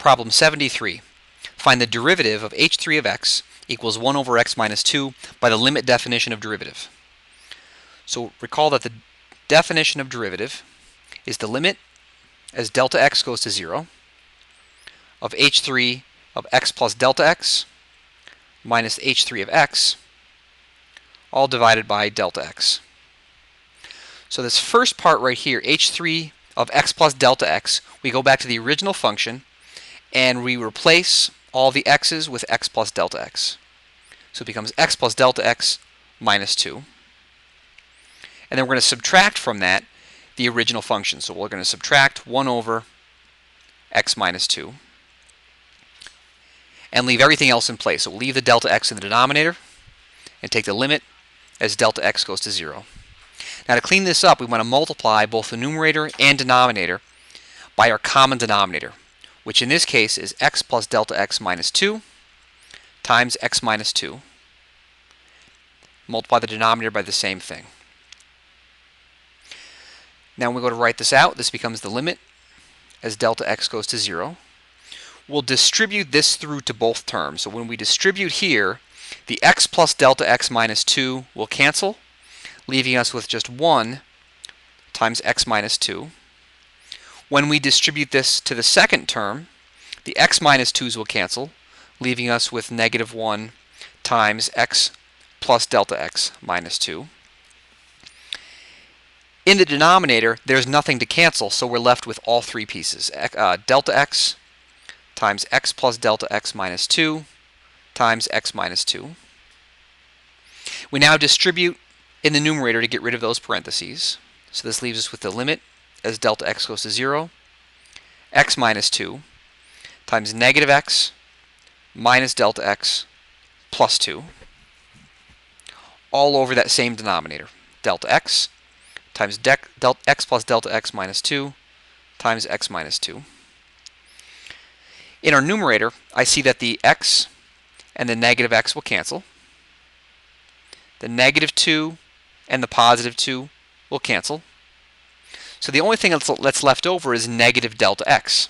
Problem 73. Find the derivative of h3 of x equals 1 over x minus 2 by the limit definition of derivative. So recall that the definition of derivative is the limit as delta x goes to 0 of h3 of x plus delta x minus h3 of x, all divided by delta x. So this first part right here, h3 of x plus delta x, we go back to the original function and we replace all the x's with x plus delta x. So it becomes x plus delta x minus 2. And then we're going to subtract from that the original function. So we're going to subtract 1 over x minus 2 and leave everything else in place. So we'll leave the delta x in the denominator and take the limit as delta x goes to 0. Now to clean this up, we want to multiply both the numerator and denominator by our common denominator, which in this case is x plus delta x minus 2 times x minus 2. Multiply the denominator by the same thing. Now when we go to write this out, this becomes the limit as delta x goes to 0. We'll distribute this through to both terms. So when we distribute here, the x plus delta x minus 2 will cancel, leaving us with just 1 times x minus 2. When we distribute this to the second term, the x minus 2's will cancel, leaving us with negative 1 times x plus delta x minus 2. In the denominator, there's nothing to cancel, so we're left with all three pieces. Delta x times x plus delta x minus 2 times x minus 2. We now distribute in the numerator to get rid of those parentheses. So this leaves us with the limit as delta x goes to 0, x minus 2 times negative x minus delta x plus 2, all over that same denominator. Delta x times x plus delta x minus 2 times x minus 2. In our numerator, I see that the x and the negative x will cancel. The negative 2 and the positive 2 will cancel. So the only thing that's left over is negative delta x.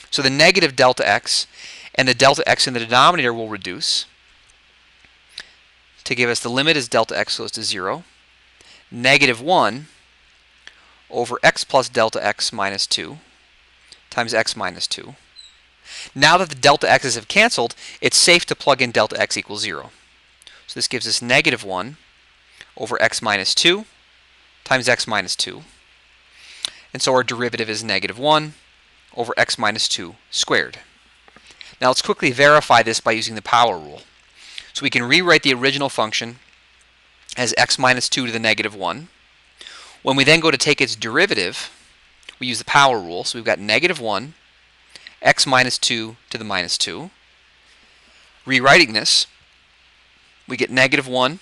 So the negative delta x and the delta x in the denominator will reduce to give us the limit as delta x goes to 0, negative 1 over x plus delta x minus 2 times x minus 2. Now that the delta x's have canceled, it's safe to plug in delta x equals 0. So this gives us negative 1 over x minus 2 times x minus 2. And so our derivative is negative 1 over x minus 2 squared. Now let's quickly verify this by using the power rule. So we can rewrite the original function as x minus 2 to the negative 1. When we then go to take its derivative, we use the power rule. So we've got negative 1, x minus 2 to the minus 2. Rewriting this, we get negative 1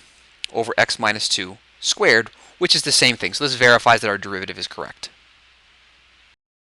over x minus 2 squared, which is the same thing. So this verifies that our derivative is correct.